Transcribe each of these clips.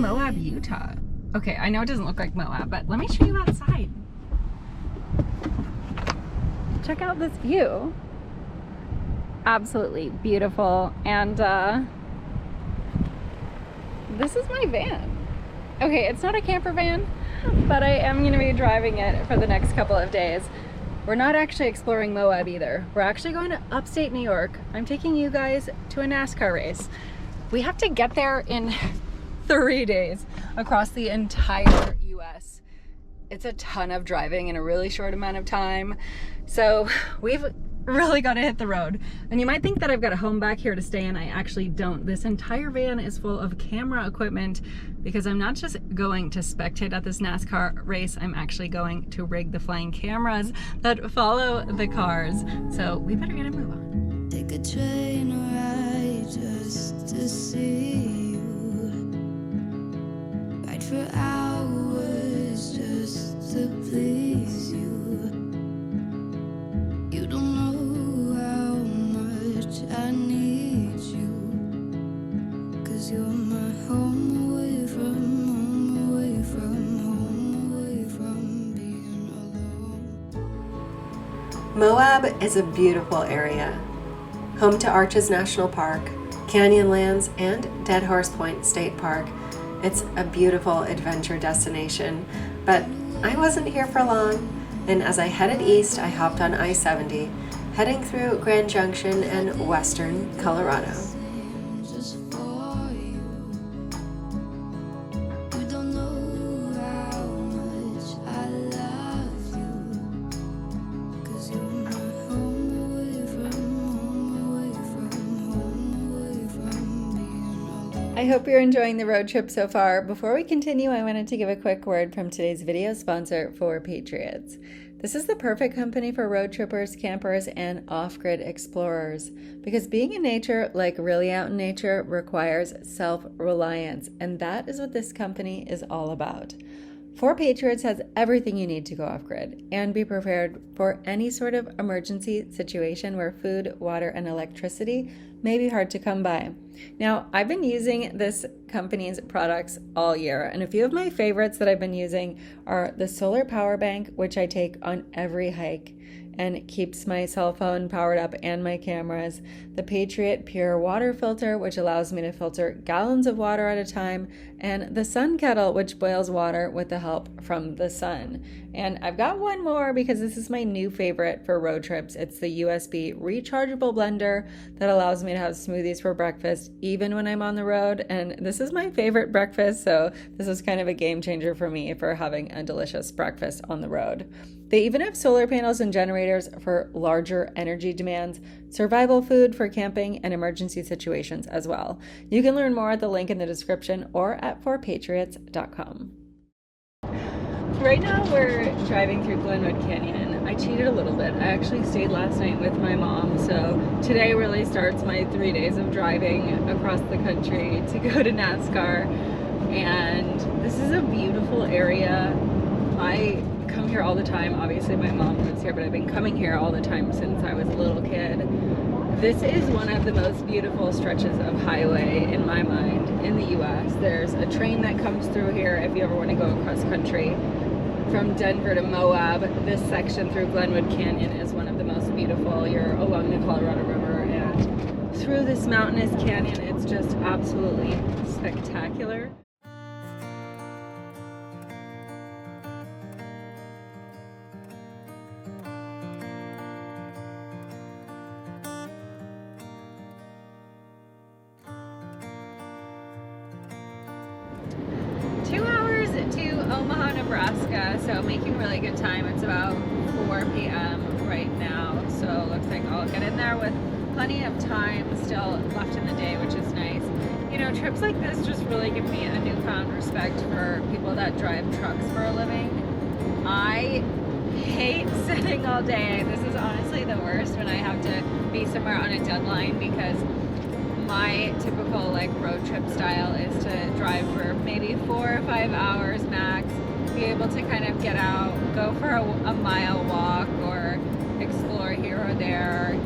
Moab, Utah. Okay, I know it doesn't look like Moab, but let me show you outside. Check out this view. Absolutely beautiful. And this is my van. Okay, it's not a camper van, but I am going to be driving it for the next couple of days. We're not actually exploring Moab either. We're actually going to upstate New York. I'm taking you guys to a NASCAR race. We have to get there in 3 days across the entire US. It's a ton of driving in a really short amount of time. So we've really got to hit the road. And you might think that I've got a home back here to stay in. I actually don't. This entire van is full of camera equipment because I'm not just going to spectate at this NASCAR race, I'm actually going to rig the flying cameras that follow the cars. So we better get a move on. Take a train ride just to see you. Ride for hours just to please you. You don't know how much I need you, 'cause you're my home away from home, away from home, away from being alone. Moab is a beautiful area, home to Arches National Park, Canyonlands, and Dead Horse Point State Park. It's a beautiful adventure destination, but I wasn't here for long, and as I headed east, I hopped on I-70, heading through Grand Junction and western Colorado. Just for you. You don't know how much I love you, 'cause you're my home away from home, away from home, away from being alone. I hope you're enjoying the road trip so far. Before we continue, I wanted to give a quick word from today's video sponsor, For Patriots. This is the perfect company for road trippers, campers, and off-grid explorers, because being in nature, like really out in nature, requires self-reliance, and that is what this company is all about. For Patriots has everything you need to go off-grid and be prepared for any sort of emergency situation where food, water, and electricity may be hard to come by. Now, I've been using this company's products all year, and a few of my favorites that I've been using are the solar power bank, which I take on every hike and keeps my cell phone powered up and my cameras, the Patriot Pure Water Filter, which allows me to filter gallons of water at a time, and the Sun Kettle, which boils water with the help from the sun. And I've got one more because this is my new favorite for road trips. It's the USB rechargeable blender that allows me to have smoothies for breakfast even when I'm on the road, and this is my favorite breakfast, so this is kind of a game changer for me for having a delicious breakfast on the road. They even have solar panels and generators for larger energy demands, survival food for camping, and emergency situations as well. You can learn more at the link in the description or at forpatriots.com. Right now we're driving through Glenwood Canyon. I cheated a little bit. I actually stayed last night with my mom, so today really starts my 3 days of driving across the country to go to NASCAR. And this is a beautiful area. I come here all the time. Obviously my mom lives here, but I've been coming here all the time since I was a little kid. This is one of the most beautiful stretches of highway in my mind in the US. There's a train that comes through here if you ever want to go across country from Denver to Moab. This section through Glenwood Canyon is one of the most beautiful. You're along the Colorado River and through this mountainous canyon. It's just absolutely spectacular. To Omaha, Nebraska, so making really good time. It's about 4 p.m. right now, so looks like I'll get in there with plenty of time still left in the day, which is nice. You know, trips like this just really give me a newfound respect for people that drive trucks for a living. I hate sitting all day. This is honestly the worst when I have to be somewhere on a deadline, because my typical like road trip style is to drive for maybe 4 or 5 hours max, be able to kind of get out, go for a mile walk or explore here or there,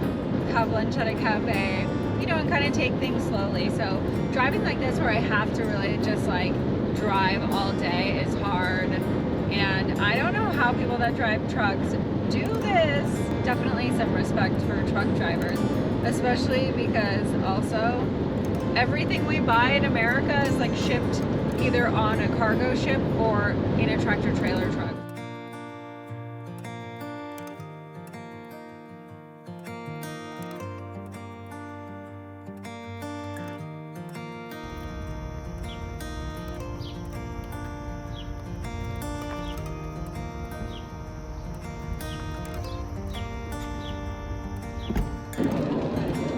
have lunch at a cafe, you know, and kind of take things slowly. So driving like this where I have to really just like drive all day is hard, and I don't know how people that drive trucks do this. Definitely some respect for truck drivers, especially because also everything we buy in America is like shipped either on a cargo ship or in a tractor trailer truck.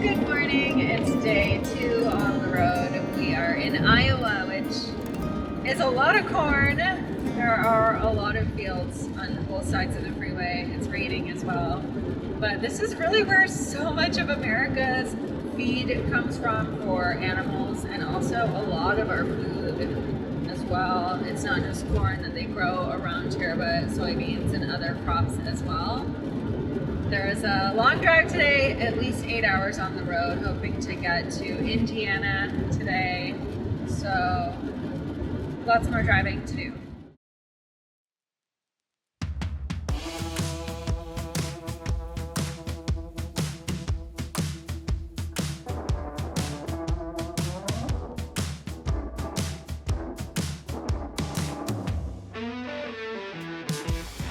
Good morning, it's day 2 on the road. We are in Iowa, which is a lot of corn. There are a lot of fields on both sides of the freeway. It's raining as well. But this is really where so much of America's feed comes from for animals, and also a lot of our food as well. It's not just corn that they grow around here, but soybeans and other crops as well. There is a long drive today, at least 8 hours on the road, hoping to get to Indiana today. So lots more driving to do.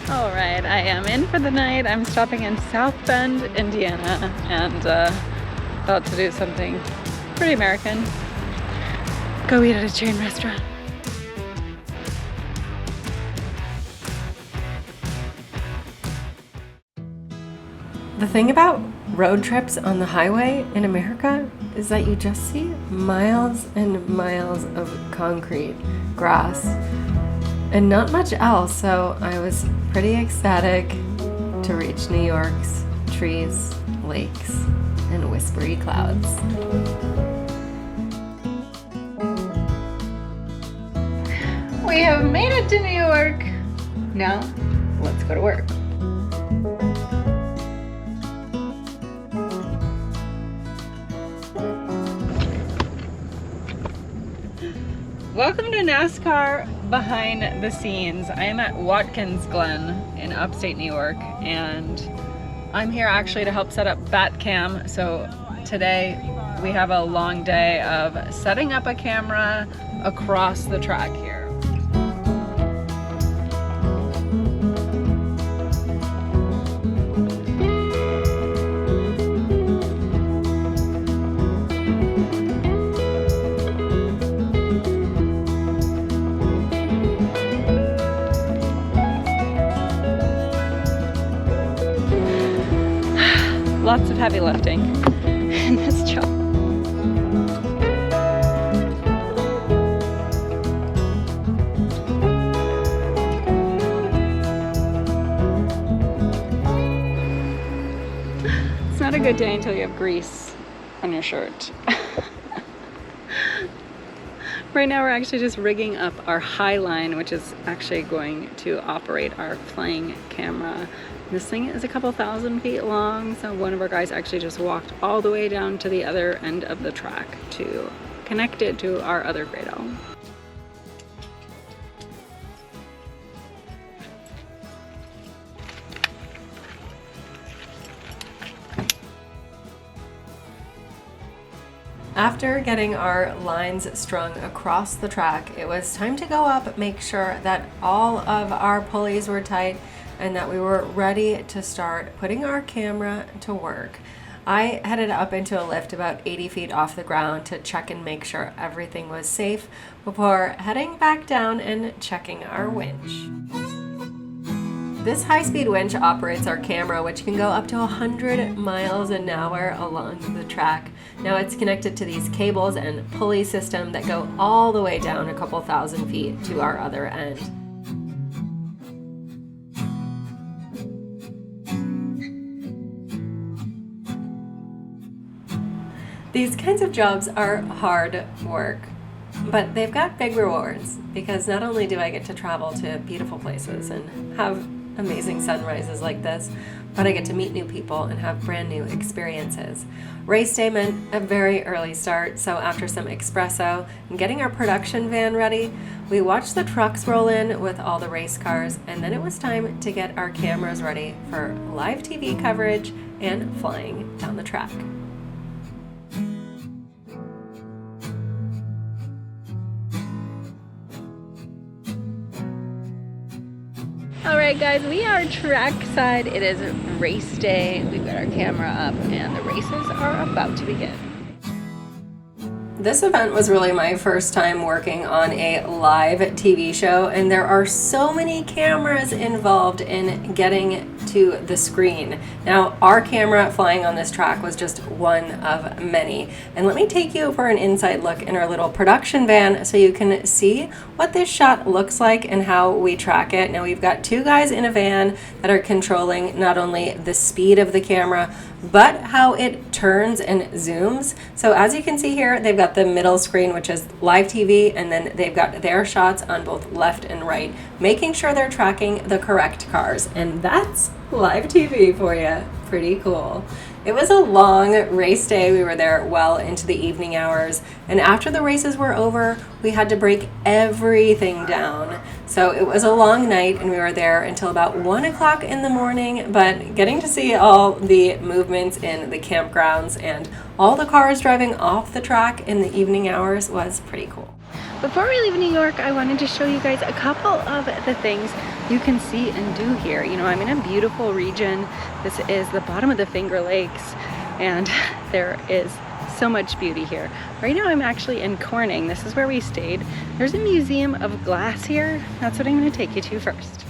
All right, I am in for the night. I'm stopping in South Bend, Indiana, and about to do something pretty American. Go eat at a chain restaurant. The thing about road trips on the highway in America is that you just see miles and miles of concrete, grass, and not much else. So I was pretty ecstatic to reach New York's trees, lakes, and whispery clouds. We have made it to New York. Now, let's go to work. Welcome to Nascar behind the scenes. I am at Watkins Glen in upstate New York, and I'm here actually to help set up bat cam. So today we have a long day of setting up a camera across the track here. Lots of heavy lifting in this job. It's not a good day until you have grease on your shirt. Right now we're actually just rigging up our high line, which is actually going to operate our playing camera. This thing is a couple thousand feet long, so one of our guys actually just walked all the way down to the other end of the track to connect it to our other Grado. After getting our lines strung across the track, it was time to go up, make sure that all of our pulleys were tight, and that we were ready to start putting our camera to work. I headed up into a lift about 80 feet off the ground to check and make sure everything was safe before heading back down and checking our winch. This high-speed winch operates our camera, which can go up to 100 miles an hour along the track. Now it's connected to these cables and pulley system that go all the way down a couple thousand feet to our other end. These kinds of jobs are hard work, but they've got big rewards, because not only do I get to travel to beautiful places and have amazing sunrises like this, but I get to meet new people and have brand new experiences. Race day meant a very early start, so after some espresso and getting our production van ready, we watched the trucks roll in with all the race cars, and then it was time to get our cameras ready for live TV coverage and flying down the track. Alright guys, we are trackside. It is race day. We've got our camera up and the races are about to begin. This event was really my first time working on a live TV show, and there are so many cameras involved in getting to the screen. Now, our camera flying on this track was just one of many. And let me take you for an inside look in our little production van so you can see what this shot looks like and how we track it. Now, we've got two guys in a van that are controlling not only the speed of the camera, but how it turns and zooms. So as you can see here, they've got the middle screen, which is live TV, and then they've got their shots on both left and right, making sure they're tracking the correct cars. And that's live TV for you. Pretty cool. It was a long race day. We were there well into the evening hours, and after the races were over, we had to break everything down. So it was a long night, and we were there until about 1 o'clock in the morning, but getting to see all the movements in the campgrounds and all the cars driving off the track in the evening hours was pretty cool. Before we leave New York, I wanted to show you guys a couple of the things you can see and do here. You know, I'm in a beautiful region. This is the bottom of the Finger Lakes, and there is so much beauty here. Right now I'm actually in Corning. This is where we stayed. There's a museum of glass here. That's what I'm going to take you to first.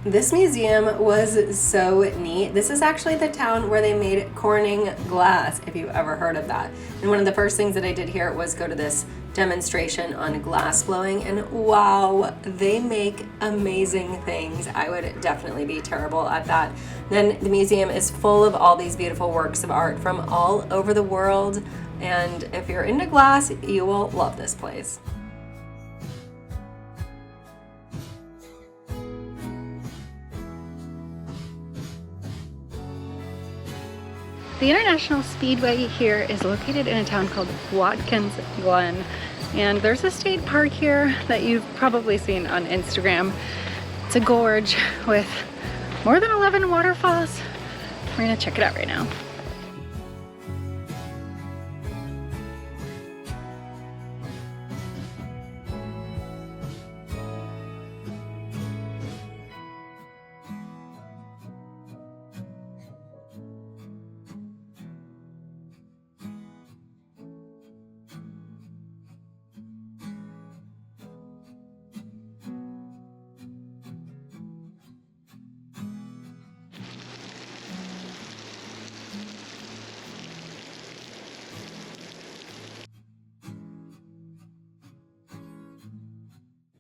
This museum was so neat. This is actually the town where they made Corning glass, if you've ever heard of that. And one of the first things that I did here was go to this demonstration on glass blowing, and wow, they make amazing things. I would definitely be terrible at that. Then the museum is full of all these beautiful works of art from all over the world, and if you're into glass, you will love this place. The International Speedway here is located in a town called Watkins Glen, and there's a state park here that you've probably seen on Instagram. It's a gorge with more than 11 waterfalls. We're gonna check it out right now.